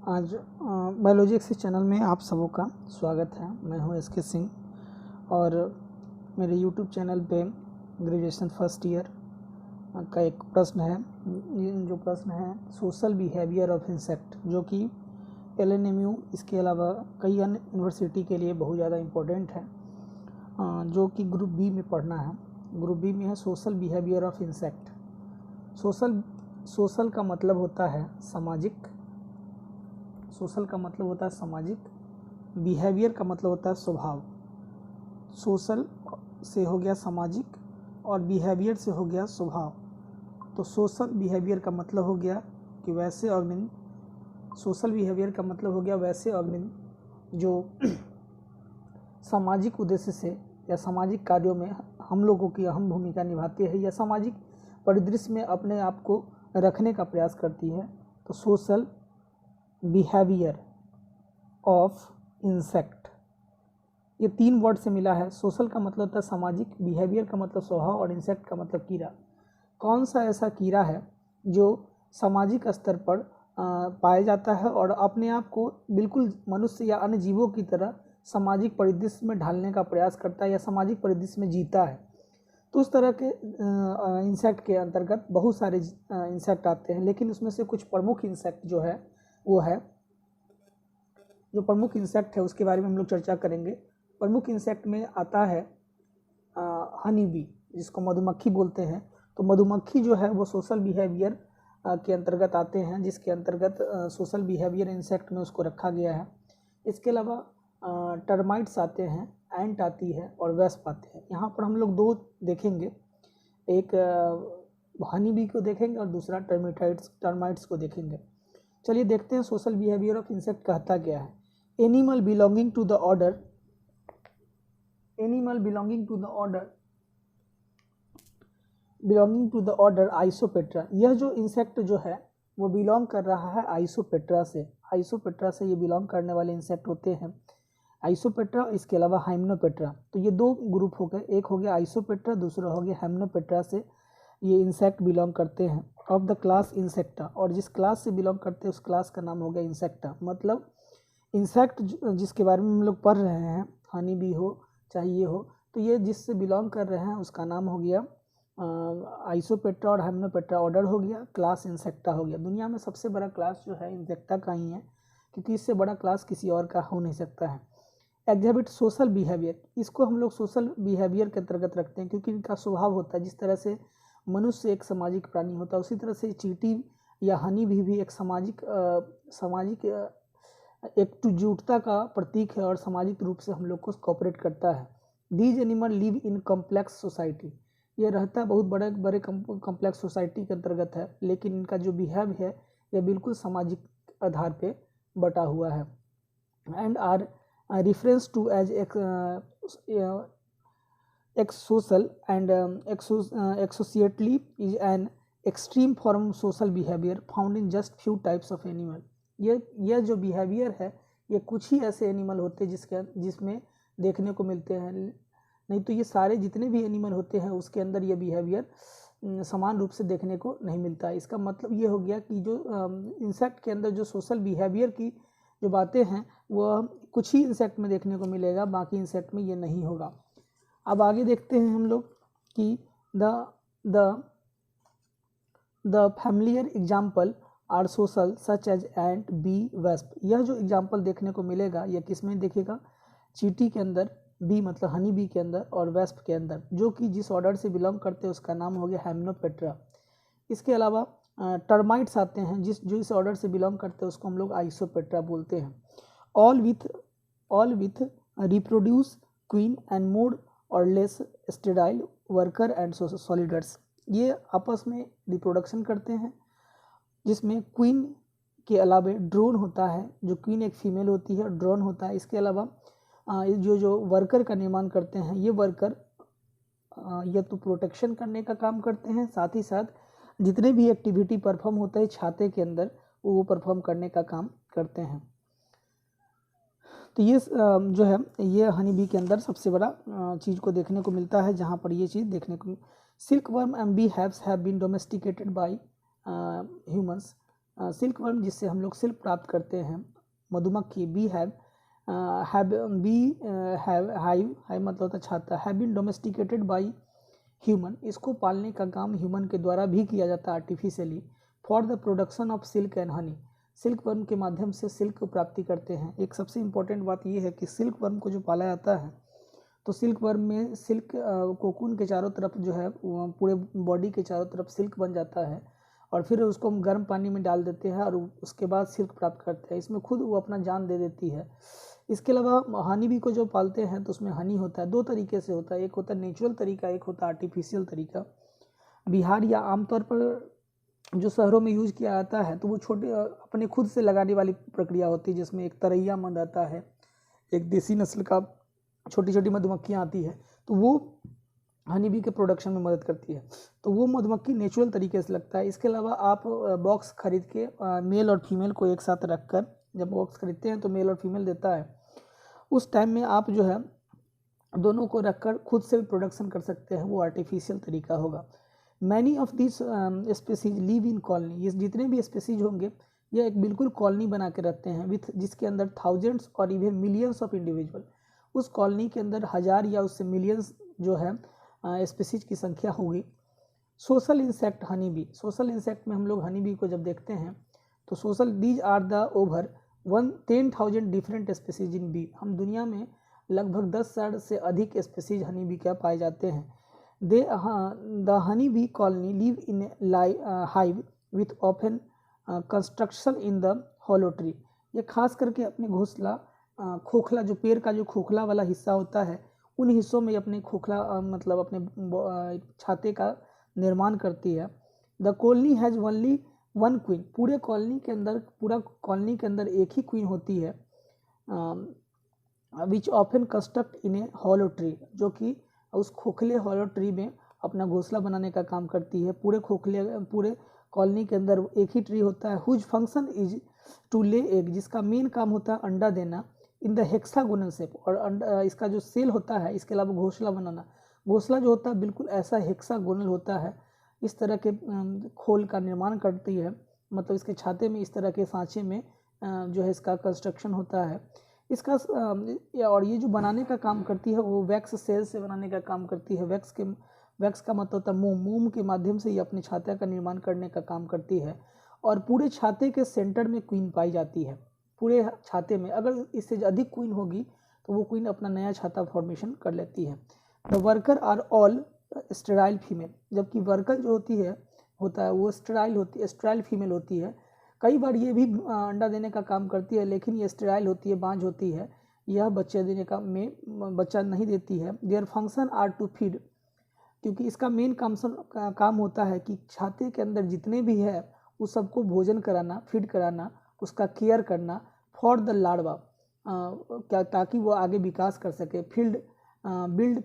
आज biology axis channel में आप सबों का स्वागत है। मैं हूं एस के सिंह और मेरे यूट्यूब चैनल पे ग्रेजुएशन फर्स्ट ईयर का एक प्रश्न है। जो प्रश्न है सोशल बिहेवियर ऑफ इंसेक्ट, जो कि LNMU इसके अलावा कई अन्य यूनिवर्सिटी के लिए बहुत ज़्यादा इम्पोर्टेंट है, जो कि ग्रुप बी में पढ़ना है। ग्रुप बी में है social behaviour of insect. Social का मतलब होता है सामाजिक, सोशल का मतलब होता है सामाजिक, बिहेवियर का मतलब होता है स्वभाव। सोशल से हो गया सामाजिक और बिहेवियर से हो गया स्वभाव। तो सोशल बिहेवियर का मतलब हो गया कि वैसे ऑर्गेनिज्म, सोशल बिहेवियर का मतलब हो गया वैसे ऑर्गेनिज्म जो सामाजिक उद्देश्य से या सामाजिक कार्यों में हम लोगों की अहम भूमिका निभाती है या सामाजिक परिदृश्य में अपने आप को रखने का प्रयास करती है। तो सोशल बिहेवियर ऑफ इंसेक्ट, ये 3 वर्ड से मिला है। सोशल का मतलब होता है सामाजिक, बिहेवियर का मतलब स्वभाव और इंसेक्ट का मतलब कीड़ा। कौन सा ऐसा कीड़ा है जो सामाजिक स्तर पर पाया जाता है और अपने आप को बिल्कुल मनुष्य या अन्य जीवों की तरह सामाजिक परिदृश्य में ढालने का प्रयास करता है या सामाजिक परिदृश्य में जीता है। तो उस तरह के इंसेक्ट के अंतर्गत बहुत सारे इंसेक्ट आते हैं, लेकिन उसमें से कुछ प्रमुख इंसेक्ट जो है वो है, जो प्रमुख इंसेक्ट है उसके बारे में हम लोग चर्चा करेंगे। प्रमुख इंसेक्ट में आता है हनी बी, जिसको मधुमक्खी बोलते हैं। तो मधुमक्खी जो है वो सोशल बिहेवियर के अंतर्गत आते हैं, जिसके अंतर्गत सोशल बिहेवियर इंसेक्ट में उसको रखा गया है। इसके अलावा टर्माइट्स आते हैं, एंट आती है और वेस्प आते हैं। यहाँ पर हम लोग 2 देखेंगे, एक हनी बी को देखेंगे और दूसरा टर्माइट्स को देखेंगे। चलिए देखते हैं सोशल बिहेवियर ऑफ इंसेक्ट कहता क्या है। Animal belonging to the order, animal belonging to the order Isoptera. यह जो इंसेक्ट जो है वो बिलोंग कर रहा है आइसोपेट्रा से। आइसोपेट्रा से ये बिलोंग करने वाले इंसेक्ट होते हैं आइसोपेट्रा, इसके अलावा हाइमेनोपेट्रा। तो ये 2 ग्रुप हो गए, एक हो गया आइसोपेट्रा, दूसरा हो गया हाइमेनोपेट्रा से ये इंसेक्ट बिलोंग करते हैं ऑफ द क्लास इंसेक्टा। और जिस क्लास से बिलोंग करते हैं उस क्लास का नाम हो गया इंसेक्टा। मतलब इंसेक्ट जिसके बारे में हम लोग पढ़ रहे हैं, हनी बी हो चाहे ये हो, तो ये जिससे बिलोंग कर रहे हैं उसका नाम हो गया आइसोपेट्रा और हाइमेनोपेट्रा। ऑर्डर हो गया, क्लास इंसेक्टा हो गया। दुनिया में सबसे बड़ा क्लास जो है इंसेक्टा का ही है, क्योंकि इससे बड़ा क्लास किसी और का हो नहीं सकता है। एग्जिबिट सोशल बिहेवियर, इसको हम लोग सोशल बिहेवियर के अंतर्गत रखते हैं, क्योंकि इनका स्वभाव होता है जिस तरह से मनुष्य एक सामाजिक प्राणी होता है, उसी तरह से चींटी या हनी भी एक सामाजिक एकजुटता का प्रतीक है और सामाजिक रूप से हम लोग को कोऑपरेट करता है। These animal live in complex society, ये रहता है बहुत बड़े कॉम्प्लेक्स सोसाइटी के अंतर्गत है, लेकिन इनका जो बिहेव है यह बिल्कुल सामाजिक आधार पे बटा हुआ है। And are reference to as social and associately is an extreme form of social behavior found in just few types of animal। यह जो बिहेवियर है ये कुछ ही ऐसे एनिमल होते हैं जिसमें देखने को मिलते हैं, नहीं तो ये सारे जितने भी एनिमल होते हैं उसके अंदर ये बिहेवियर समान रूप से देखने को नहीं मिलता। इसका मतलब ये हो गया कि जो इंसेक्ट के अंदर जो सोशल बिहेवियर की जो बातें हैं वह कुछ ही इंसेक्ट में देखने को मिलेगा, बाकी इंसेक्ट में ये नहीं होगा। अब आगे देखते हैं हम लोग कि the familiar example are social such as ant, bee, wasp. यह जो एग्जाम्पल देखने को मिलेगा यह किस में देखिएगा, चींटी के अंदर, बी मतलब हनी बी के अंदर और वेस्प के अंदर, जो कि जिस ऑर्डर से बिलोंग करते हैं उसका नाम हो गया हाइमेनोपेट्रा। इसके अलावा टर्माइट्स आते हैं जो इस ऑर्डर से बिलोंग करते हैं उसको हम लोग आइसोपेट्रा बोलते हैं। All with reproduce queen and more और लेस स्टेराइल वर्कर एंड सॉलिडर्स। ये आपस में रिप्रोडक्शन करते हैं, जिसमें क्वीन के अलावा ड्रोन होता है, जो क्वीन एक फीमेल होती है, ड्रोन होता है। इसके अलावा जो वर्कर का निर्माण करते हैं, ये वर्कर या तो प्रोटेक्शन करने का काम करते हैं, साथ ही साथ जितने भी एक्टिविटी परफॉर्म होता है छाते के अंदर वो परफॉर्म करने का काम करते हैं। तो ये जो है ये हनी बी के अंदर सबसे बड़ा चीज़ को देखने को मिलता है, जहाँ पर ये चीज़ देखने को। Silk worm and bee haves have been domesticated by humans. Silk worm जिससे हम लोग सिल्क प्राप्त करते हैं, मधुमक्खी बी हैव हाइव मतलब होता है छाता, have been domesticated by human, इसको पालने का काम ह्यूमन के द्वारा भी किया जाता है artificially, for the production of silk and honey, silk worm के माध्यम से सिल्क को प्राप्ति करते हैं। एक सबसे इम्पोर्टेंट बात यह है कि सिल्क वर्म को जो पाला जाता है तो सिल्क वर्म में सिल्क कोकून के चारों तरफ जो है पूरे बॉडी के चारों तरफ सिल्क बन जाता है और फिर उसको हम गर्म पानी में डाल देते हैं और उसके बाद सिल्क प्राप्त करते हैं। इसमें खुद वो अपना जान दे देती है। इसके अलावा हनी बी को जो पालते हैं तो उसमें हनी होता है, दो तरीके से होता है, एक होता है नेचुरल तरीका, एक होता है आर्टिफिशियल तरीका। बिहार या आमतौर पर जो शहरों में यूज किया जाता है तो वो छोटे अपने खुद से लगाने वाली प्रक्रिया होती है, जिसमें एक तरैया मध आता है, एक देसी नस्ल का छोटी छोटी मधुमक्खियाँ आती है, तो वो हनी बी के प्रोडक्शन में मदद करती है। तो वो मधुमक्खी नेचुरल तरीके से लगता है। इसके अलावा आप बॉक्स खरीद के मेल और फीमेल को एक साथ रखकर, जब बॉक्स खरीदते हैं तो मेल और फीमेल देता है, उस टाइम में आप जो है दोनों को रखकर खुद से प्रोडक्शन कर सकते हैं, वो आर्टिफिशियल तरीका होगा। Many of this species live in colony, ये जितने भी स्पीसीज होंगे यह एक बिल्कुल कॉलोनी बना के रखते हैं विथ जिसके अंदर थाउजेंड्स और इवन मिलियंस ऑफ इंडिविजुअल, उस कॉलोनी के अंदर हजार या उससे मिलियंस जो है स्पीसीज की संख्या होगी। Social insect honey bee, social insect में हम लोग हनी बी को जब देखते हैं तो social these are the over 10,000 different species in bee, हम दुनिया में लगभग 10,000 से अधिक स्पीसीज हनी बी के पाए जाते हैं। They the honey bee colony live in hive with open construction in the hollow tree, ये खास करके अपने घोंसला खोखला, जो पेड़ का जो खोखला वाला हिस्सा होता है उन हिस्सों में अपने खोखला मतलब अपने छाते का निर्माण करती है। The colony has only one queen, पूरा कॉलोनी के अंदर एक ही क्वीन होती है, which often construct in a hollow tree, जो कि उस खोखले हॉलो ट्री में अपना घोंसला बनाने का काम करती है। पूरे कॉलोनी के अंदर एक ही ट्री होता है। Whose function is to lay egg, जिसका मेन काम होता है अंडा देना, इन द हेक्सागोनल शेप, और इसका जो सेल होता है इसके अलावा घोंसला बनाना, घोंसला जो होता है बिल्कुल ऐसा हेक्सागोनल होता है, इस तरह के खोल का निर्माण करती है, मतलब इसके छाते में इस तरह के सांचे में जो है इसका कंस्ट्रक्शन होता है इसका। और ये जो बनाने का काम करती है वो वैक्स सेल से बनाने का काम करती है। वैक्स का मतलब होता है मोम के माध्यम से ये अपने छाते का निर्माण करने का काम करती है। और पूरे छाते के सेंटर में क्वीन पाई जाती है। पूरे छाते में अगर इससे अधिक क्वीन होगी तो वो क्वीन अपना नया छाता फॉर्मेशन कर लेती है। The worker are all sterile female, जबकि वर्कर जो होता है वो स्टेराइल फीमेल होती है। कई बार ये भी अंडा देने का काम करती है, लेकिन ये स्टेराइल होती है, बांझ होती है, यह बच्चे देने का में बच्चा नहीं देती है। Their function are to feed, क्योंकि इसका मेन काम होता है कि छाते के अंदर जितने भी है उस सबको भोजन कराना, फीड कराना, उसका केयर करना, फॉर द लार्वा, क्या ताकि वो आगे विकास कर सके। Build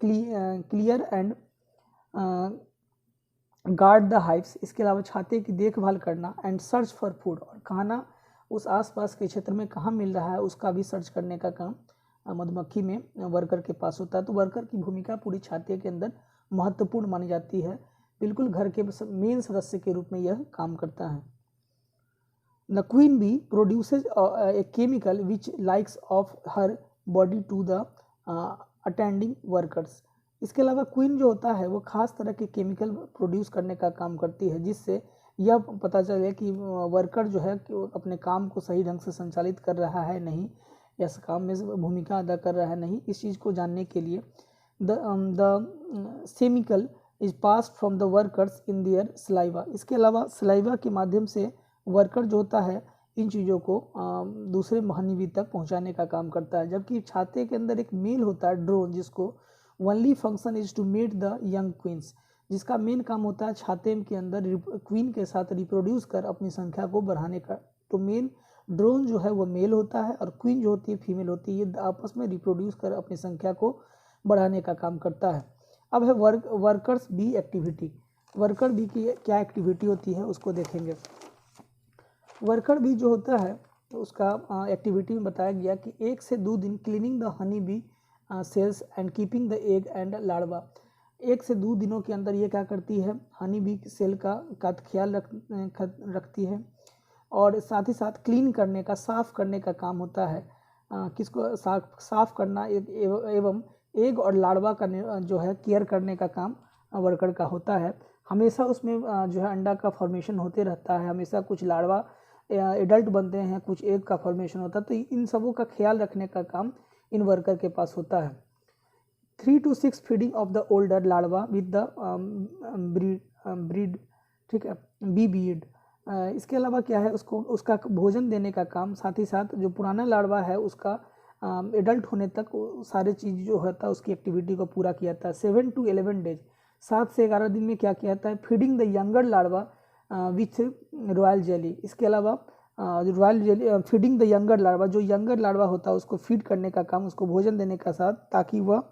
clear and guard the hives, इसके अलावा छाते की देखभाल करना, एंड सर्च फॉर फूड, और खाना उस आसपास के क्षेत्र में कहाँ मिल रहा है उसका भी सर्च करने का काम मधुमक्खी में वर्कर के पास होता है। तो वर्कर की भूमिका पूरी छाते के अंदर महत्वपूर्ण मानी जाती है, बिल्कुल घर के मेन सदस्य के रूप में यह काम करता है। The queen bee produces a chemical which likes off her body to the attending workers, इसके अलावा क्वीन जो होता है वो खास तरह के केमिकल प्रोड्यूस करने का काम करती है, जिससे यह पता चले कि वर्कर जो है कि अपने काम को सही ढंग से संचालित कर रहा है नहीं, या काम में भूमिका अदा कर रहा है नहीं, इस चीज़ को जानने के लिए the chemical is passed from the workers in their saliva, इसके अलावा सलाइवा के माध्यम से वर्कर जो होता है इन चीज़ों को दूसरे हनीबी तक पहुंचाने का काम करता है। जबकि छाते के अंदर एक मेल होता है ड्रोन, जिसको only function is to mate the young queens, जिसका मेन काम होता है छाते के अंदर क्वीन के साथ रिप्रोड्यूस कर अपनी संख्या को बढ़ाने का। तो मेन ड्रोन जो है वो मेल होता है और क्वीन जो होती है फीमेल होती है, ये आपस में रिप्रोड्यूस कर अपनी संख्या को बढ़ाने का काम करता है। अब है workers bee activity, worker bee की क्या एक्टिविटी होती है उसको देखेंगे। वर्कर बी जो होता है तो उसका एक्टिविटी में बताया गया कि 1 से 2 दिन cleaning the honey bee cells and keeping the egg and larva, 1 से 2 दिनों के अंदर ये क्या करती है, हनी बी सेल का ख्याल रखती है और साथ ही साथ क्लीन करने का, साफ़ करने का काम होता है। किसको साफ़ करना एवं एग और लार्वा का जो है केयर करने का काम वर्कर का होता है। हमेशा उसमें जो है अंडा का फॉर्मेशन होते रहता है, हमेशा कुछ लार्वा एडल्ट बनते हैं, कुछ एग का फॉर्मेशन होता है, तो इन सबों का ख्याल रखने का काम इन वर्कर के पास होता है। 3 to 6 feeding of the older larva with the breed, ठीक है, बी बीड। इसके अलावा क्या है, उसका भोजन देने का काम, साथ ही साथ जो पुराना लार्वा है उसका एडल्ट होने तक सारे चीज़ जो होता है उसकी एक्टिविटी को पूरा किया जाता है। 7 to 11 डेज, 7 से 11 दिन में क्या किया जाता है, feeding the younger larva with royal jelly. इसके अलावा royal jelly, feeding the younger larva, जो यंगर लार्वा होता है उसको फीड करने का काम, उसको भोजन देने का साथ, ताकि वह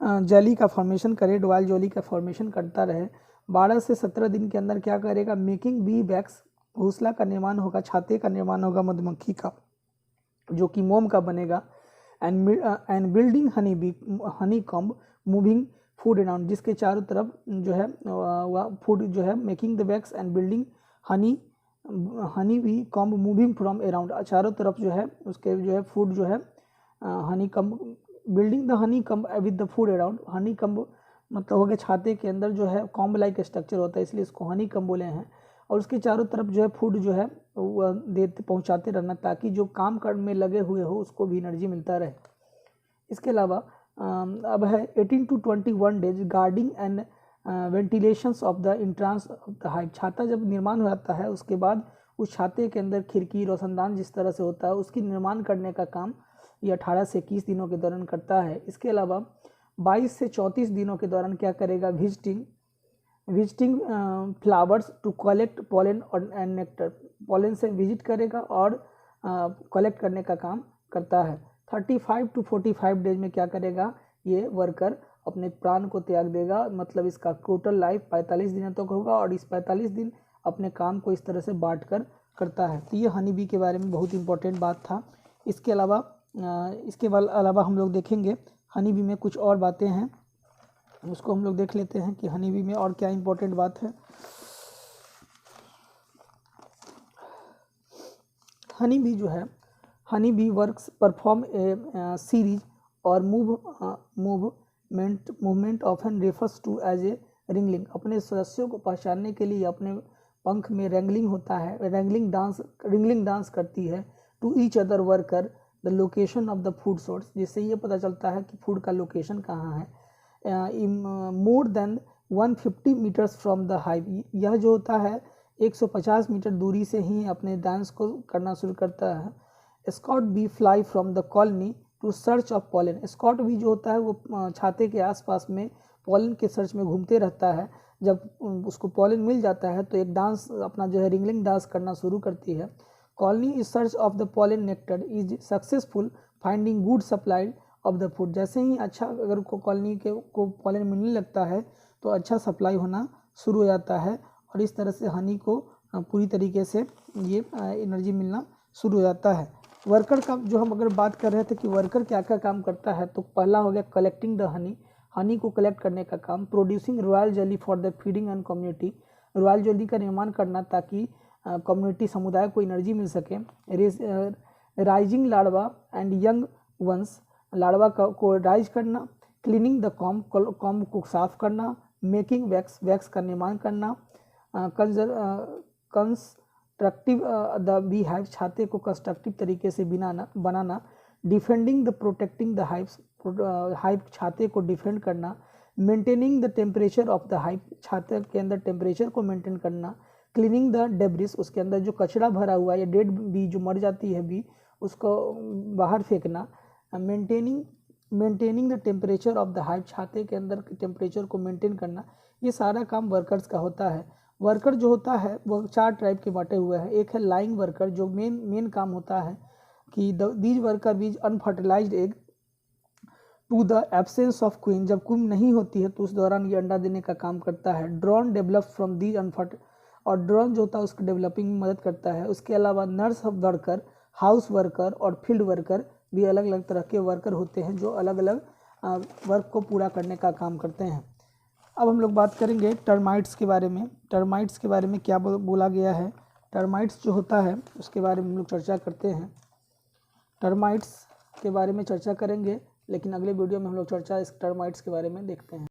जेली का फॉर्मेशन करे, रॉयल जेली का फॉर्मेशन करता रहे। 12 से 17 दिन के अंदर क्या करेगा, मेकिंग बी वैक्स, घोंसला का निर्माण होगा, छाते का निर्माण होगा मधुमक्खी का, जो कि मोम का बनेगा। And building honey bee, Honey comb, moving food around, जिसके चारों तरफ जो है वह फूड जो है, making the wax and building honey bee comb moving from around, चारों तरफ जो है उसके जो है फूड जो है Honey comb, building the honey comb with the food around. Honey comb मतलब हो गया छाते के अंदर जो है कॉम्ब लाइक स्ट्रक्चर होता है, इसलिए इसको हनी कम्ब बोले हैं। और उसके चारों तरफ जो है फूड जो है वह देते पहुंचाते रहना, ताकि जो काम करने में लगे हुए हो उसको भी एनर्जी मिलता रहे। इसके अलावा अब है 18 to 21 days guarding and ventilations of the entrance of the hive. छाता जब निर्माण हो जाता है उसके बाद उस छाते के अंदर खिड़की, रोशनदान जिस तरह से होता है उसकी निर्माण करने का काम ये 18 से 21 दिनों के दौरान करता है। इसके अलावा 22 से 34 दिनों के दौरान क्या करेगा, visiting flowers to collect pollen और नेक्टर, पॉलन से विजिट करेगा और कलेक्ट करने का काम करता है। 35 to 45 डेज में क्या करेगा, ये वर्कर अपने प्राण को त्याग देगा, मतलब इसका टोटल लाइफ 45 दिनों तक होगा और इस 45 दिन अपने काम को इस तरह से बांट कर करता है। तो ये हनी बी के बारे में बहुत इंपॉर्टेंट बात था। इसके अलावा हम लोग देखेंगे हनी बी में कुछ और बातें हैं, उसको हम लोग देख लेते हैं कि हनी बी में और क्या इंपॉर्टेंट बात है। हनी बी जो है, honey bee works perform a series और movement often refers to as a wriggling. अपने सदस्यों को पहचानने के लिए अपने पंख में रैंगलिंग होता है, रिंगलिंग डांस करती है to each other worker the location of the food source, जिससे ये पता चलता है कि फूड का लोकेशन कहाँ है। More than 150 meters from the hive, यह जो होता है 150 मीटर दूरी से ही अपने डांस को करना शुरू करता है। Scout bee fly from the colony to search of pollen, scout bee जो होता है वो छाते के आसपास में पॉलन के सर्च में घूमते रहता है। जब उसको पॉलन मिल जाता है तो एक डांस अपना जो है रिंगलिंग डांस करना शुरू करती है। Colony is search of the pollen nectar is successful finding good supply of the food, जैसे ही अच्छा अगर कॉलोनी को पॉलन मिलने लगता है तो अच्छा सप्लाई होना शुरू हो जाता है और इस तरह से हनी को पूरी तरीके से ये एनर्जी मिलना शुरू हो जाता है। वर्कर का जो हम अगर बात कर रहे थे कि वर्कर क्या क्या काम करता है, तो पहला हो गया कलेक्टिंग द हनी को कलेक्ट करने का काम, producing royal jelly for the feeding and community, royal jelly का निर्माण करना ताकि कम्युनिटी समुदाय को एनर्जी मिल सके। Rising larva and young ones, larva को राइज करना। क्लीनिंग द कॉम्ब को साफ करना। मेकिंग वैक्स का निर्माण करना। कंस्ट्रक्टिव द बी हाइव, छाते को कंस्ट्रक्टिव तरीके से बनाना। Defending the protecting the hive, छाते को डिफेंड करना। Maintaining the temperature of the hive, छाते के अंदर टेम्परेचर को मेंटेन करना। क्लीनिंग द डेब्रिस, उसके अंदर जो कचरा भरा हुआ है या डेड बी जो मर जाती है बी उसको बाहर फेंकना। Maintaining the temperature of the hive, छाते के अंदर के टेम्परेचर को मेंटेन करना। ये सारा काम वर्कर्स का होता है। वर्कर जो होता है वो 4 टाइप के बांटे हुए हैं। एक है लाइंग वर्कर, जो मेन काम होता है कि these worker bees unfertilised egg to the absence of queen, जब क्वीन नहीं होती है तो उस दौरान ये अंडा देने का काम करता है। ड्रोन डेवलप फ्रॉम दीज और ड्रोन जो होता है उसको डेवलपिंग में मदद करता है। उसके अलावा नर्स वर्कर, हाउस वर्कर और फील्ड वर्कर भी अलग अलग तरह के वर्कर होते हैं जो अलग अलग वर्क को पूरा करने का काम करते हैं। अब हम लोग बात करेंगे टर्माइट्स के बारे में। टर्माइट्स के बारे में क्या बोला गया है, टर्माइट्स जो होता है उसके बारे में हम लोग चर्चा करते हैं। टर्माइट्स के बारे में चर्चा करेंगे, लेकिन अगले वीडियो में हम लोग चर्चा इस टर्माइट्स के बारे में देखते हैं।